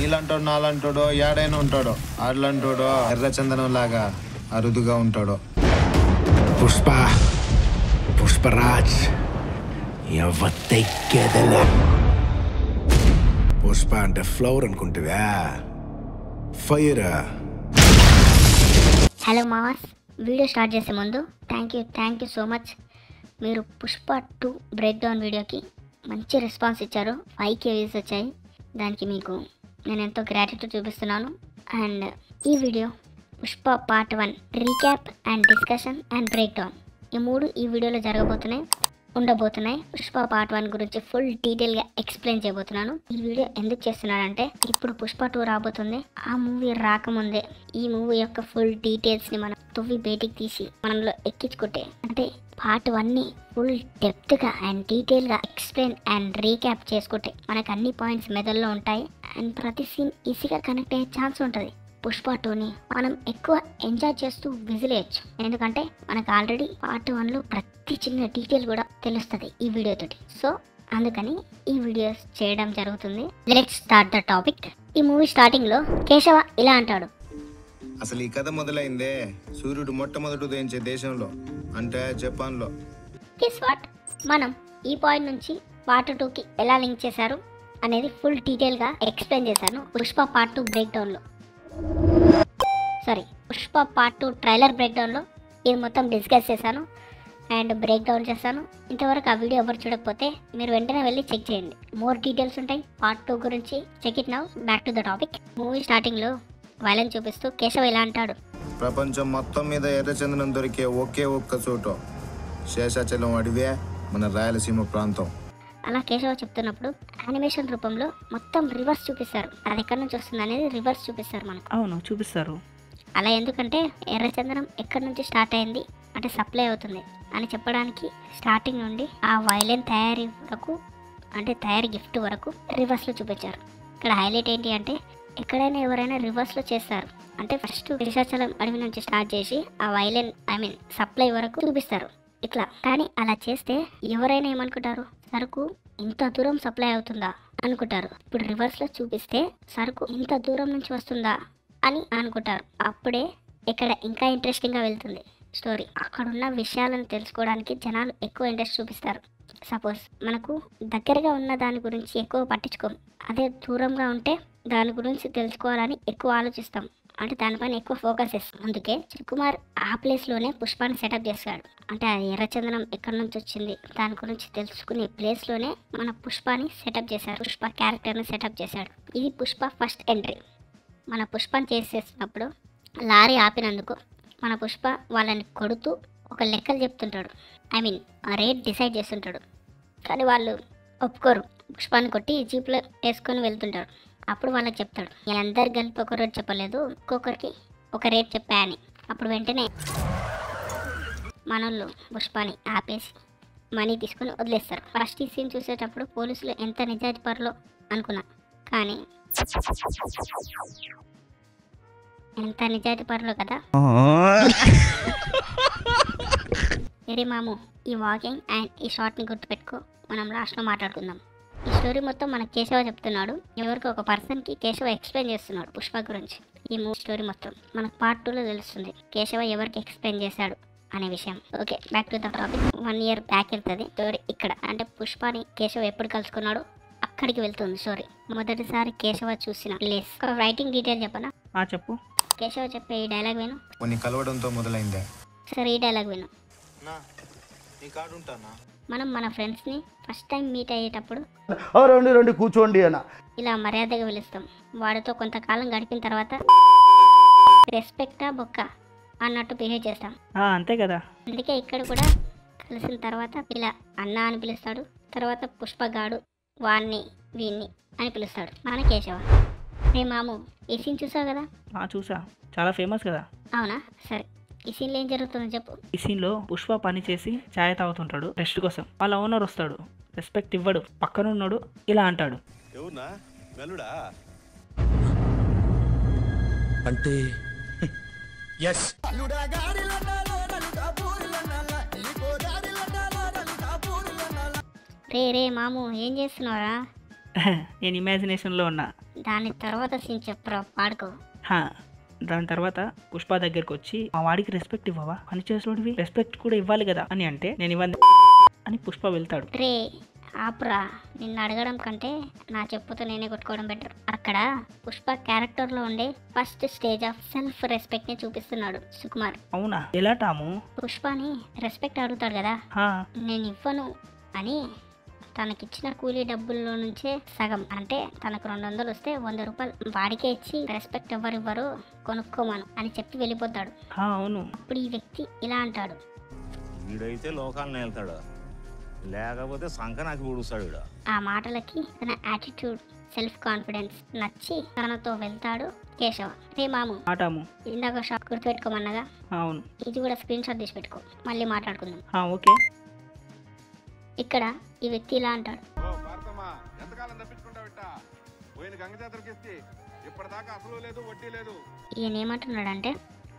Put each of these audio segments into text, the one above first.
నీలంటాడు నాలంటాడో ఏడైనా ఉంటాడో ఆడలంటాడో ఎర్రచందనం లాగా అరుదుగా ఉంటాడో. పుష్ప పుష్పరాజ్ ఎవతెక్కేదలా. పుష్ప అంటే ఫ్లవర్ అనుకుంటువా? ఫైర్. హలో మావాస్, వీడియో స్టార్ట్ చేసే ముందు థ్యాంక్ యూ సో మచ్. మీరు పుష్ప 2 బ్రేక్ డౌన్ వీడియోకి మంచి రెస్పాన్స్ ఇచ్చారు. 5K వ్యూస్ వచ్చాయి. దానికి మీకు నేను ఎంతో గ్రాటిట్యూడ్ చూపిస్తున్నాను. అండ్ ఈ video Pushpa part 1 recap and discussion and break down ఈ 3 ఈ వీడియోలో ఉండబోతున్నాయి. పుష్ప పార్ట్ 1 గురించి ఫుల్ డీటెయిల్గా ఎక్స్ప్లెయిన్ చేయబోతున్నాను. ఈ వీడియో ఎందుకు చేస్తున్నానంటే ఇప్పుడు పుష్ప 2 రాబోతుంది. ఆ మూవీ రాకముందే ఈ మూవీ యొక్క ఫుల్ డీటెయిల్స్ని మనం తువ్వి బయటికి తీసి మనలో ఎక్కించుకుంటే, అంటే పార్ట్ 1ని ఫుల్ డెప్త్గా అండ్ డీటెయిల్గా ఎక్స్ప్లెయిన్ అండ్ రీక్యాప్ చేసుకుంటే మనకు అన్ని పాయింట్స్ మెదడులో ఉంటాయి. అండ్ ప్రతి సీన్ ఈజీగా కనెక్ట్ అయ్యే ఛాన్స్ ఉంటుంది. పుష్ప 2ని మనం ఎక్కువ ఎంజాయ్ చేస్తూ విజిలేయచ్చు. ఎందుకంటే మనకు ఆల్రెడీ పార్ట్ 1లో ప్రతి చిన్న డీటెయిల్ కూడా తెలుస్తుంది ఈ వీడియో తోటి. సో అందుకని ఈ వీడియోస్ చేయడం జరుగుతుంది. Let's start the topic. ఈ మూవీ స్టార్టింగ్ లో కేశవ ఇలా అంటాడు, అసలు ఈ కథ మొదలైందే సూర్యుడు మొట్టమొదటి ఉదయించే దేశంలో, అంటే జపాన్లో. గెస్ వాట్, మనం ఈ పాయింట్ నుంచి పార్ట్ 2కి ఎలా లింక్ చేశారు అనేది ఫుల్ డీటెయిల్గా ఎక్స్ప్లెయిన్ చేశాను పుష్ప పార్ట్ 2 బ్రేక్ డౌన్లో. పుష్ప పార్ట్ 2 ట్రైలర్ బ్రేక్ డౌన్లో ఇది మొత్తం డిస్కస్ చేశాను అండ్ బ్రేక్ డౌన్ చేశాను. ఇంతవరకు ఆ వీడియో ఎవరు చూడకపోతే మీరు వెంటనే వెళ్ళి చెక్ చేయండి. మోర్ డీటెయిల్స్ ఉంటాయి పార్ట్ 2 గురించి. Check it now. Back to the topic. Movie స్టార్టింగ్లో వైలెన్స్ చూపిస్తూ కేశవ ఇలా అంటాడు, ప్రపంచం మొత్తం మీద ఎర్రచందనం దొరికే ఒకే ఒక్క చోటు శేషాచలం అడివే, మన రాయలసీమ ప్రాంతం. అలా కేశవ చెప్తున్నప్పుడు యానిమేషన్ రూపంలో మొత్తం రివర్స్ చూపిస్తారు. అది ఎక్కడి నుంచి వస్తుంది అనేది రివర్స్ చూపిస్తారు మనకు. అవును, చూపిస్తారు. అలా ఎందుకంటే ఎర్రచందనం ఎక్కడి నుంచి స్టార్ట్ అయింది అంటే సప్లై అవుతుంది అని చెప్పడానికి స్టార్టింగ్ నుండి ఆ వైలెన్ తయారీ వరకు, అంటే తయారీ గిఫ్ట్ వరకు రివర్స్లో చూపించారు. ఇక్కడ హైలైట్ ఏంటి అంటే ఎక్కడైనా ఎవరైనా రివర్స్లో చేస్తారు అంటే ఫస్ట్ శేషాచలం అడవి నుంచి స్టార్ట్ చేసి ఆ వైలెన్ సప్లై వరకు చూపిస్తారు ఇట్లా. కానీ అలా చేస్తే ఎవరైనా ఏమనుకుంటారు, సరుకు ఇంత దూరం సప్లై అవుతుందా అనుకుంటారు. ఇప్పుడు రివర్స్లో చూపిస్తే సరుకు ఇంత దూరం నుంచి వస్తుందా అని అనుకుంటారు. అప్పుడే ఇక్కడ ఇంకా ఇంట్రెస్టింగ్గా వెళ్తుంది స్టోరీ. అక్కడున్న విషయాలను తెలుసుకోవడానికి జనాలు ఎక్కువ ఇంట్రెస్ట్ చూపిస్తారు. సపోజ్ మనకు దగ్గరగా ఉన్న దాని గురించి ఎక్కువ పట్టించుకోం, అదే దూరంగా ఉంటే దాని గురించి తెలుసుకోవాలని ఎక్కువ ఆలోచిస్తాం, అంటే దానిపైన ఎక్కువ ఫోకస్ చేస్తాం. అందుకే సుకుమార్ ఆ ప్లేస్లోనే పుష్పాన్ని సెటప్ చేస్తాడు. అంటే ఆ ఎర్రచందనం ఎక్కడి నుంచి వచ్చింది దాని గురించి తెలుసుకునే ప్లేస్లోనే మన పుష్పాని సెటప్ చేశాడు. పుష్ప క్యారెక్టర్ని సెటప్ చేశాడు. ఇది పుష్ప ఫస్ట్ ఎంట్రీ. మన పుష్పని చేసేసినప్పుడు లారీ ఆపినందుకు మన పుష్ప వాళ్ళని కొడుతూ ఒక లెక్కలు చెప్తుంటాడు. రేట్ డిసైడ్ చేస్తుంటాడు. కానీ వాళ్ళు ఒప్పుకోరు. పుష్పాన్ని కొట్టి జీప్లో వేసుకొని వెళ్తుంటాడు. అప్పుడు వాళ్ళకి చెప్తాడు, వీళ్ళందరు కలిపి ఒక రేట్ చెప్పలేదు, ఒక్కొక్కరికి ఒక రేట్ చెప్పా అని. అప్పుడు వెంటనే మనోళ్ళు పుష్పాని ఆపేసి మనీ తీసుకొని వదిలేస్తారు. ఫస్ట్ ఈ సీన్ చూసేటప్పుడు పోలీసులు ఎంత నిజాయితీ పరులో అనుకున్నా, కానీ ఎంత నిజాయితీ పరులో కదా. సరే మాము, ఈ వాకింగ్ అండ్ ఈ షార్ట్ని గుర్తుపెట్టుకో, మనం లాస్ట్లో మాట్లాడుకుందాం. ఈ స్టోరీ మొత్తం మన కేశవ చెప్తున్నాడు. ఎవరికి ఒక పర్సన్కి కేశవ ఎక్స్ప్లెయిన్ చేస్తున్నాడు పుష్ప గురించి. ఈ మూవీ స్టోరీ మొత్తం మనకు పార్ట్ 2లో తెలుస్తుంది కేశవ ఎవరికి ఎక్స్ప్లెయిన్ చేశాడు అనే విషయం. Okay, back to the topic. 1 year back వెళ్తుంది స్టోరీ. ఇక్కడ అంటే పుష్పని కేశవ ఎప్పుడు కలుసుకున్నాడు అక్కడికి వెళ్తుంది స్టోరీ. మొదటిసారి కేశవ చూసిన ప్లేస్. ఒక రైటింగ్ డీటెయిల్ చెప్పనా? చెప్పు. కేశవ చెప్పే ఈ డైలాగ్ విను. కొన్ని కలవడంతో మొదలైందే. సరే, ఈ డైలాగ్ విను. ఉంటానా? మనం మన ఫ్రెండ్స్ని ఫస్ట్ టైం మీట్ అయ్యేటప్పుడు రండి కూర్చోండి అన్న ఇలా మర్యాదగా పిలుస్తాం. వాడితో కొంతకాలం గడిపిన తర్వాత రెస్పెక్టా బొక్క అన్నట్టు బిహేవ్ చేస్తాం. అంతే కదా. అందుకే ఇక్కడ కూడా కలిసిన తర్వాత ఇలా అన్న అని పిలుస్తాడు. తర్వాత పుష్పగాడు వాణ్ణి వీణ్ణి అని పిలుస్తాడు మన కేశవ. రే మాము, ఈ సీన్ చూసావు కదా? చూసా, చాలా ఫేమస్ కదా. అవునా? సరే, ఈ సీన్లో ఏం జరుగుతుందో చెప్పు. ఈ సీన్లో పుష్ప పని చేసి ఛాయ్ తాగుతుంటాడు రెస్ట్ కోసం. వాళ్ళ ఓనర్ వస్తాడు, రెస్పెక్ట్ ఇవ్వడు, పక్కన ఉన్నాడు ఇలా అంటాడు, అంటే రే మాము, ఏం చేస్తున్నావురా? నేను ఇమాజినేషన్లో ఉన్నా. దాని తర్వాత సీన్ చెప్పరా పాడుకో. హా, దాని తర్వాత పుష్ప దగ్గరికి వచ్చి మా వాడికి రెస్పెక్ట్ ఇవ్వవా, పని చేసేవాడివి రెస్పెక్ట్ కూడా ఇవ్వాలి కదా అని అంటే, నేను ఇవ్వను అని పుష్ప వెళ్తాడు. రే ఆపురా, నిన్ను అడగడం కంటే నా చెప్పుతో నేనే కొట్టుకోవడం బెటర్. అక్కడ పుష్ప క్యారెక్టర్ లో ఉండే first stage of self respect ని చూపిస్తున్నాడు సుకుమార్. అవునా, ఎలా టాము? పుష్పని రెస్పెక్ట్ అడుగుతాడు కదా, హా, నేను ఇవ్వను అని తనకిచ్చిన కూలీ డబ్బుల్లో నుంచే సగం, అంటే తనకు 200 వస్తే 100 రూపాయలు వాడికే ఇచ్చి రెస్పెక్ట్ ఎవరివ్వరు కొనుక్కోమను అని చెప్పి వెళ్ళిపోతాడు. హా, అవును. అప్పుడు ఈ వ్యక్తి ఇలా అంటాడు, వీడైతే లోకాలను వెళ్తాడు, లేకపోతే సంఖ నాకు ఊడుస్తాడు వీడు. ఆ మాటలకి తన యాటిట్యూడ్ సెల్ఫ్ కాన్ఫిడెన్స్ నచ్చి తనతో వెళ్తాడు కేశవ. రే మాము, ఆటాము. ఇందాక షాప్ గుర్తుపెట్టుకోమన్నగా, అవును. ఇది కూడా స్క్రీన్ షాట్ తీసి పెట్టుకో, మళ్ళీ మాట్లాడుకుందాం. హా, ఓకే. ఇక్కడ ఈ వ్యక్తి ఇలా అంటాడు, ఈయన ఏమంటున్నాడంటే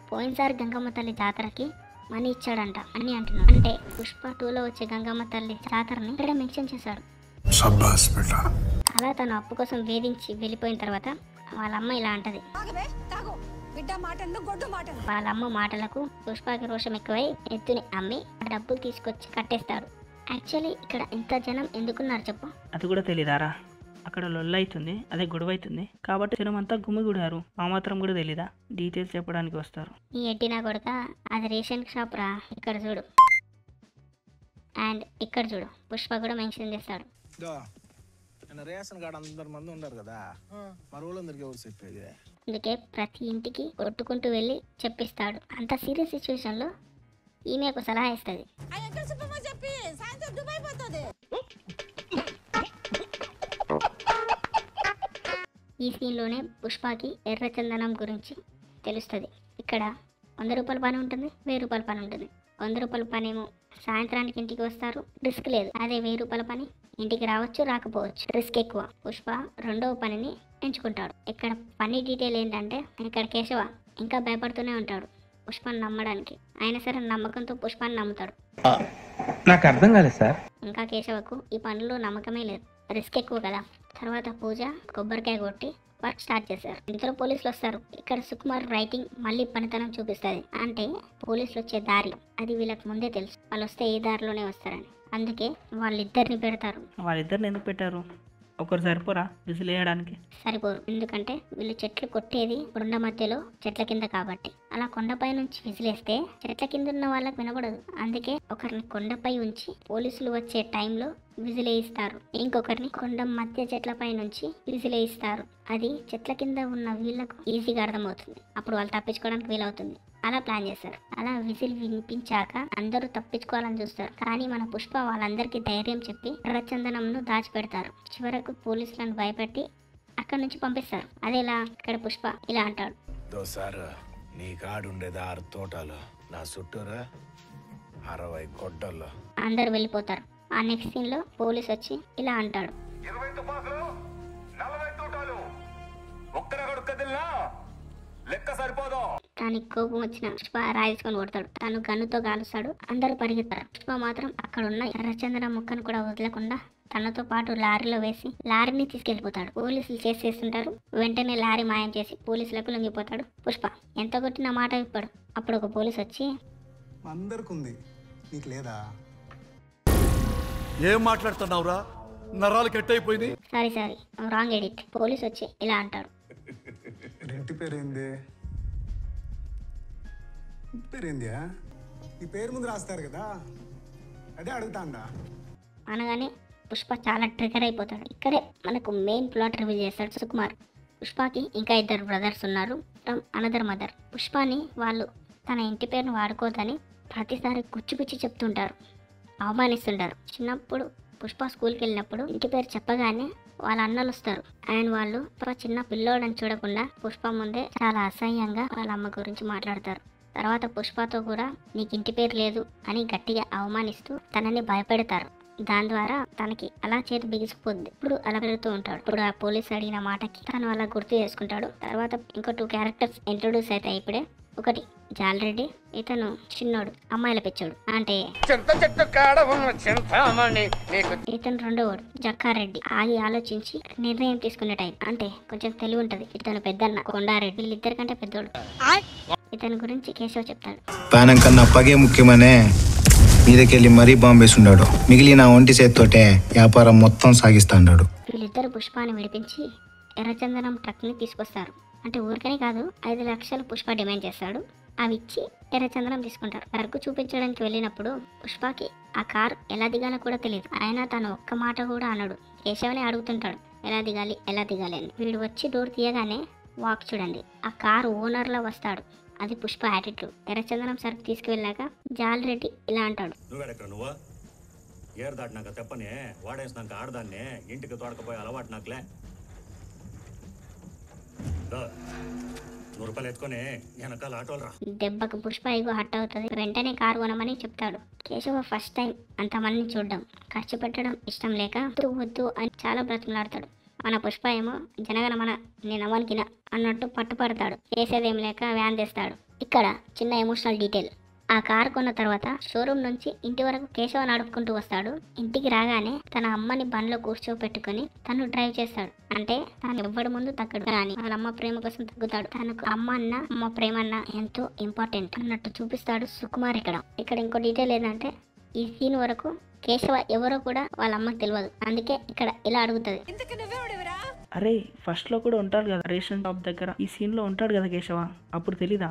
పోయినసారి గంగమ్మ తల్లి జాతరకి మనీ ఇచ్చాడంట అని అంటున్నాడు. అంటే పుష్ప 2లో వచ్చే గంగమ్మ తల్లి జాతరని ఇక్కడ మెన్షన్ చేశాడు. అలా తను అప్పు కోసం వేధించి వెళ్ళిపోయిన తర్వాత వాళ్ళ అమ్మ ఇలా అంటది. వాళ్ళ అమ్మ మాటలకు పుష్పకి రోషం ఎక్కువై ఎత్తుని అమ్మి డబ్బులు తీసుకొచ్చి కట్టేస్తాడు. యాక్చువల్లీ ఇక్కడ ఇంత జనం ఎందుకున్నారు చెప్పు? అది కూడా తెలీదారా? అక్కడ లొల్లైతుంది, అదే గొడవ అవుతుంది కాబట్టి జనం అంతా గుమిగూడారు. ఆ మాత్రం కూడా తెలీదా? డీటెయిల్స్ చెప్పడానికి వస్తారు. ఈ ఎడ్డినా కొడుక, అది రేషన్ షాప్ రా, ఇక్కడ చూడు. అండ్ ఇక్కడ చూడు, పుష్ప కూడా మెన్షన్ చేస్తాడు. రేషన్ కార్డు అందరి మంది ఉన్నారు కదా, మన ఊళ్ళందరికీ ఎవరు చెప్పేది? అందుకే ప్రతి ఇంటికి కొట్టుకుంటూ వెళ్ళి చెప్పిస్తాడు. అంత సీరియస్ సిచ్యువేషన్ లో ఈమె ఒక సలహా ఇస్తుంది. ఈ సీన్లోనే పుష్పకి ఎర్రచందనం గురించి తెలుస్తుంది. ఇక్కడ 100 రూపాయల పని ఉంటుంది, 1000 రూపాయల పని ఉంటుంది. 100 రూపాయల పని ఏమో సాయంత్రానికి ఇంటికి వస్తారు, రిస్క్ లేదు. అదే 1000 రూపాయల పని ఇంటికి రావచ్చు, రాకపోవచ్చు, రిస్క్ ఎక్కువ. పుష్ప రెండవ పనిని ఎంచుకుంటాడు. ఇక్కడ పని డీటెయిల్ ఏంటంటే, ఇక్కడ కేశవ ఇంకా భయపడుతూనే ఉంటాడు పుష్పాన్ని నమ్మడానికి. అయినా సరే నమ్మకంతో పుష్పాన్ని నమ్ముతాడు. నాకు అర్థం కాలేదు సార్. ఇంకా కేశవకు ఈ పనిలో నమ్మకమే లేదు, రిస్క్ ఎక్కువ కదా. తర్వాత పూజ కొబ్బరికాయ కొట్టి వర్క్ స్టార్ట్ చేశారు. ఇంతలో పోలీసులు వస్తారు. ఇక్కడ సుకుమార్ రైటింగ్ మళ్ళీ పనితనం చూపిస్తుంది. అంటే పోలీసులు వచ్చే దారి అది వీళ్ళకి ముందే తెలుసు, వాళ్ళు వస్తే ఏ దారిలోనే వస్తారని. అందుకే వాళ్ళిద్దరిని పెడతారు. వాళ్ళిద్దరిని ఎందుకు పెట్టారు? ఒకరు సరిపోరా విజిల్ వేయడానికి? సరిపోరు, ఎందుకంటే వీళ్ళు చెట్లు కొట్టేది కొండ మధ్యలో చెట్ల కింద కాబట్టి. అలా కొండపై నుంచి విసిలేస్తే చెట్ల కింద ఉన్న వాళ్ళకి వినపడదు. అందుకే ఒకరిని కొండపై ఉంచి పోలీసులు వచ్చే టైంలో విజిలేయిస్తారు, ఇంకొకరిని కొండ మధ్య చెట్లపై నుంచి విజిలేయిస్తారు. అది చెట్ల కింద ఉన్న వీళ్ళకు ఈజీగా అర్థమవుతుంది, అప్పుడు వాళ్ళు తప్పించుకోవడానికి వీలవుతుంది. అలా ప్లాన్ చేశారు. అలా విజిల్ వినిపించాక అందరూ తప్పించుకోవాలని చూస్తారు. కానీ మన పుష్ప వాళ్ళందరికీ ధైర్యం చెప్పి ఎర్రచందనంను దాచిపెడతారు. చివరకు పోలీసులను భయపెట్టి అక్కడి నుంచి పంపిస్తారు. అదేలా ఇక్కడ పుష్ప ఇలా అంటాడు, దోసారు నీ కాడుండేది 6 తోటలు, నా చుట్టూరా 60 గొడ్డల్లో. అందరూ వెళ్ళిపోతారు. ఆ నెక్స్ట్ సీన్ లో పోలీస్ వచ్చి ఇలా అంటాడు, 20 తుపాకులు, 40 తూటాలు, ఒక్కరొకడు కదిలినా లెక్క సరిపోదు. దానికి కోపం వచ్చిన పుష్ప రాయించుకొని కొడతాడు. తను గన్నుతో కాలుస్తాడు. అందరూ పరిగెత్తారు. పుష్ప మాత్రం అక్కడ ఉన్న ఎర్రచందన ముక్కను కూడా వదలకుండా తనతో పాటు లారీలో వేసి లారీని తీసుకెళ్లిపోతాడు. పోలీసులు చేస్తుంటారు. వెంటనే లారీ మాయం చేసి పోలీసులకు లొంగిపోతాడు. పుష్ప ఎంత కొట్టిన మాట విప్పాడు. అప్పుడు ఒక పోలీస్ వచ్చి, అందరికుంది, నీకు లేదా? ఏం మాట్లాడుతున్నావురా? నరాలు కట్టయిపోయింది. Sorry wrong edit. పోలీస్ వచ్చి ఇలా అంటాడు, ఇంటి పేరేంది? ఇంటి పేరేందియా? ఈ పేరు ముందు రాస్తారు కదా, అదే అడుగుతాందా అనగానే పుష్ప చాలా ట్రిగర్ అయిపోతాడు. ఇక్కడే మనకు మెయిన్ ప్లాట్ రివీల్ చేస్తాడు సుకుమార్. పుష్పకి ఇంకా 2 బ్రదర్స్ ఉన్నారు ఫ్రమ్ అనదర్ మదర్. పుష్పని వాళ్ళు తన ఇంటి పేరును వాడుకోదని ప్రతిసారి గుచ్చి చెప్తుంటారు, అవమానిస్తుంటారు. చిన్నప్పుడు పుష్ప స్కూల్కి వెళ్ళినప్పుడు ఇంటి పేరు చెప్పగానే వాళ్ళ అన్నలు వస్తారు. అండ్ వాళ్ళు చిన్న పిల్లోడని చూడకుండా పుష్ప ముందే చాలా అసహ్యంగా వాళ్ళ అమ్మ గురించి మాట్లాడతారు. తర్వాత పుష్పతో కూడా నీకు ఇంటి పేరు లేదు అని గట్టిగా అవమానిస్తూ తనని భయపెడతారు. దాని ద్వారా తనకి అలా చేతి బిగిసిపోద్ది. ఇప్పుడు అలా పెడుతూ ఉంటాడు. ఇప్పుడు ఆ పోలీస్ అడిగిన మాటకి తను అలా గుర్తు చేసుకుంటాడు. తర్వాత ఇంకో 2 క్యారెక్టర్స్ ఇంట్రొడ్యూస్ అవుతాయి ఇప్పుడే. ఒకటి జాలరెడ్డి, ఇతను చిన్నోడు అమ్మాయిల పిచ్చోడు అంటే ఇతను రెండోవాడు జక్కారెడ్డి, ఆగి ఆలోచించి నిర్ణయం తీసుకునే టైం అంటే కొంచెం తెలివి ఉంటది. ఇతను పెద్దన్న కొండారెడ్డి, వీళ్ళిద్దరి కంటే పెద్దోడు. ఇతని గురించి కేశవ్ చెప్తాడు. ప్రాణం కన్నా పగే ముఖ్యమనే మీదకెళ్ళి మరీ బాంబేసుండాడు. మిగిలిన ఒంటి చేత్తోటే వ్యాపారం మొత్తం సాగిస్తాడు. వీళ్ళిద్దరు పుష్పాన్ని విడిపించి ఎర్రచందనం ట్రక్ ని తీసుకొస్తారు. అంటే ఊరికనే కాదు, 5 లక్షలు పుష్ప డిమాండ్ చేస్తాడు. అవి ఇచ్చి ఎర్రచందనం తీసుకుంటారు. ట్రక్ చూపించడానికి వెళ్ళినప్పుడు పుష్పకి ఆ కార్ ఎలా దిగాలో కూడా తెలియదు. అయినా తను ఒక్క మాట కూడా అనడు. కేశవనే అడుగుతుంటాడు ఎలా దిగాలి అని. వీడు వచ్చి డోర్ తీయగానే వాక్ చూడండి, ఆ కార్ ఓనర్లా వస్తాడు. అది పుష్ప యాటిట్యూడ్. ఎర్రచందనం సరుకు తీసుకువెళ్ళాక జాలరెడ్డి ఇలా అంటాడు, నువ్వా ఏరు దాటినాక తెప్పనే వాడేసినాక ఆడదాన్ని ఇంటికి తోడకపోయే అలవాటు నాకులే. 100 రూపాయలు ఎత్తుకొని వెనకాల ఆటోలు రా. దెబ్బకు పుష్ప ఇగో హట్ అవుతుంది. వెంటనే కారు కొనమని చెప్తాడు. కేశవ ఫస్ట్ టైం అంతమందిని చూడడం, ఖర్చు పెట్టడం ఇష్టం లేక వద్దు అని చాలా బ్రతిమలాడతాడు. మన పుష్ప ఏమో జనగణమన నేను అవ్వనికిన అన్నట్టు పట్టుపడతాడు. చేసేదేం లేక వ్యాన్ తెస్తాడు. ఇక్కడ చిన్న ఎమోషనల్ డీటెయిల్, ఆ కారు కొన్న తర్వాత షోరూమ్ నుంచి ఇంటి వరకు కేశవ నడుపుకుంటూ వస్తాడు. ఇంటికి రాగానే తన అమ్మని బండ్లో కూర్చోపెట్టుకుని తను డ్రైవ్ చేస్తాడు. అంటే తాను ఎవ్వడి ముందు తగ్గడు, కానీ వాళ్ళ అమ్మ ప్రేమ కోసం తగ్గుతాడు. తనకు అమ్మ అన్న అమ్మ ప్రేమ అన్న ఎంతో ఇంపార్టెంట్ అన్నట్టు చూపిస్తాడు సుకుమార్. ఇక్కడ ఇంకో డీటెయిల్ ఏంటంటే ఈ సీన్ వరకు కేశవ ఎవరో కూడా వాళ్ళ అమ్మకి తెలియదు. అందుకే ఇక్కడ ఇలా అడుగుతుంది, అరే ఫస్ట్ లో కూడా ఉంటాడు కదా రేషన్ షాప్ దగ్గర, ఈ సీన్ లో ఉంటాడు కదా కేశవ, అప్పుడు తెలీదు.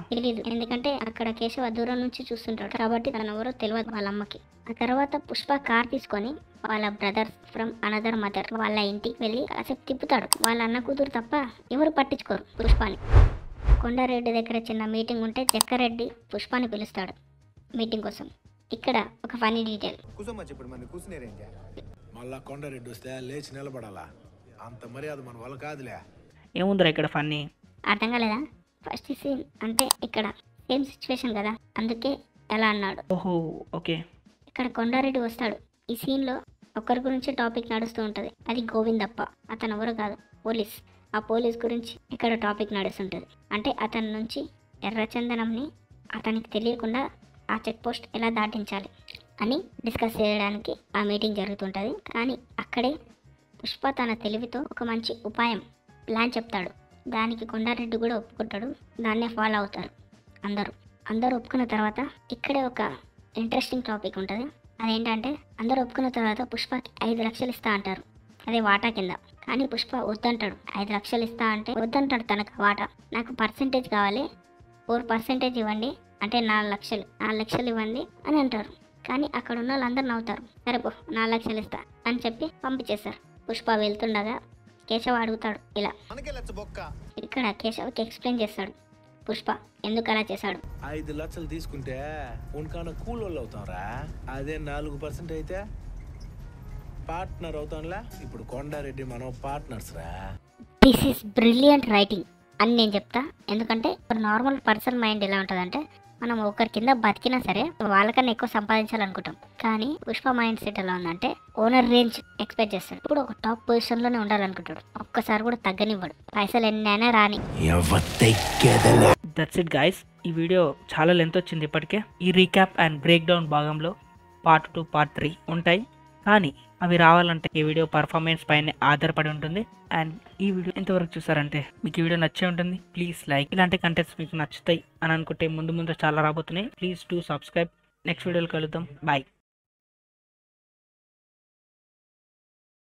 ఎందుకంటే అక్కడ కేశవ దూరం నుంచి చూస్తుంటాడు కాబట్టి తను ఎవరో తెలియదు వాళ్ళ అమ్మకి. ఆ తర్వాత పుష్ప కార్ తీసుకొని వాళ్ళ బ్రదర్స్ ఫ్రమ్ అనదర్ మదర్ వాళ్ళ ఇంటికి వెళ్ళి కాసేపు తిప్పుతాడు. వాళ్ళ అన్న కూతురు తప్ప ఎవరు పట్టించుకోరు పుష్పాని. కొండారెడ్డి దగ్గర చిన్న మీటింగ్ ఉంటే జక్కారెడ్డి పుష్పాని పిలుస్తాడు మీటింగ్ కోసం. ఇక్కడ ఒక ఫనీ డీటెయిల్, మళ్ళా కొండారెడ్డి వస్తే లేచి నిలబడాలా, అంత మర్యాద మన వాళ్ళ కాదులే. ఏముందిరా ఇక్కడ ఫన్నీ? అర్థం కాలేదా? ఫస్ట్ సీన్ అంటే ఇక్కడ సేమ్ సిచ్యువేషన్ కదా, అందుకే ఎలా అన్నాడు. ఓహో ఓకే. ఇక్కడ కొండారెడ్డి వస్తాడు. ఈ సీన్లో ఒకరి గురించి టాపిక్ నడుస్తూ ఉంటుంది. అది గోవిందప్ప. అతను ఎవరు కాదు, పోలీస్. ఆ పోలీస్ గురించి ఇక్కడ టాపిక్ నడుస్తుంటుంది. అంటే అతని నుంచి ఎర్రచందనంని అతనికి తెలియకుండా ఆ చెక్ పోస్ట్ ఎలా దాటించాలి అని డిస్కస్ చేయడానికి ఆ మీటింగ్ జరుగుతుంటుంది. కానీ అక్కడే పుష్ప తన తెలివితో ఒక మంచి ఉపాయం ప్లాన్ చెప్తాడు. దానికి కొండారెడ్డి కూడా ఒప్పుకుంటాడు. దాన్నే ఫాలో అవుతారు అందరూ ఒప్పుకున్న తర్వాత ఇక్కడే ఒక ఇంట్రెస్టింగ్ టాపిక్ ఉంటుంది. అదేంటంటే అందరూ ఒప్పుకున్న తర్వాత పుష్పకి 5 లక్షలు ఇస్తా అంటారు, అదే వాటా కింద. కానీ పుష్ప వద్దంటాడు. 5 లక్షలు ఇస్తా అంటే వద్దంటాడు తనకు వాటా. నాకు పర్సెంటేజ్ కావాలి, 4% ఇవ్వండి అంటే 4 లక్షలు, 4 లక్షలు ఇవ్వండి అని అంటారు. కానీ అక్కడ ఉన్న వాళ్ళందరూ నవ్వుతారు. సరే పో 4 లక్షలు ఇస్తా అని చెప్పి పంపించేస్తారు. పుష్ప వెళ్తుండగా కేశవ అడుగుతాడు ఇలా. ఇక్కడ కేశవకి ఎక్స్ప్లెయిన్ చేస్తాడు పుష్ప ఎందుకు అలా చేశాడు. 5 లక్షలు తీసుకుంటే ఉన్కాన కూలోళ్ళు అవుతాంరా, అదే 4% అయితే పార్ట్నర్ అవుతాంలా. ఇప్పుడు కొండారెడ్డి మనం పార్ట్నర్స్ రా. దిస్ ఈస్ బ్రిలియంట్ రైటింగ్ అని నేను చెప్తా. ఎందుకంటే ఒక నార్మల్ పర్సన్ మైండ్ ఎలా ఉంటుందంటే మనం ఒకరి కింద బతికినా సరే వాళ్ళకన్నా ఎక్కువ సంపాదించాలనుకుంటాం. కానీ పుష్ప మైండ్ సెట్ ఎలా ఉందంటే ఓనర్ రేంజ్ ఎక్స్పెక్ట్ చేస్తాడు. ఇప్పుడు ఒక టాప్ పొజిషన్ లోనే ఉండాలనుకుంటాడు. ఒక్కసారి కూడా తగ్గనివ్వడు, పైసలు ఎన్నైనా రాని. That's it guys. ఈ వీడియో చాలా లెంత్ వచ్చింది ఇప్పటికే. ఈ రీక్యాప్ అండ్ బ్రేక్ డౌన్ భాగంలో పార్ట్ 2 పార్ట్ 3 ఉంటాయి. కానీ అవి రావాలంటే ఈ వీడియో పర్ఫార్మెన్స్ పైన ఆధారపడి ఉంటుంది. అండ్ ఈ వీడియో ఎంతవరకు చూసారంటే మీకు ఈ వీడియో నచ్చే ఉంటుంది. Please like. ఇలాంటి కంటెంట్స్ మీకు నచ్చుతాయి అని అనుకుంటే ముందు చాలా రాబోతున్నాయి. Please do subscribe. నెక్స్ట్ వీడియోలో కలుద్దాం. బాయ్.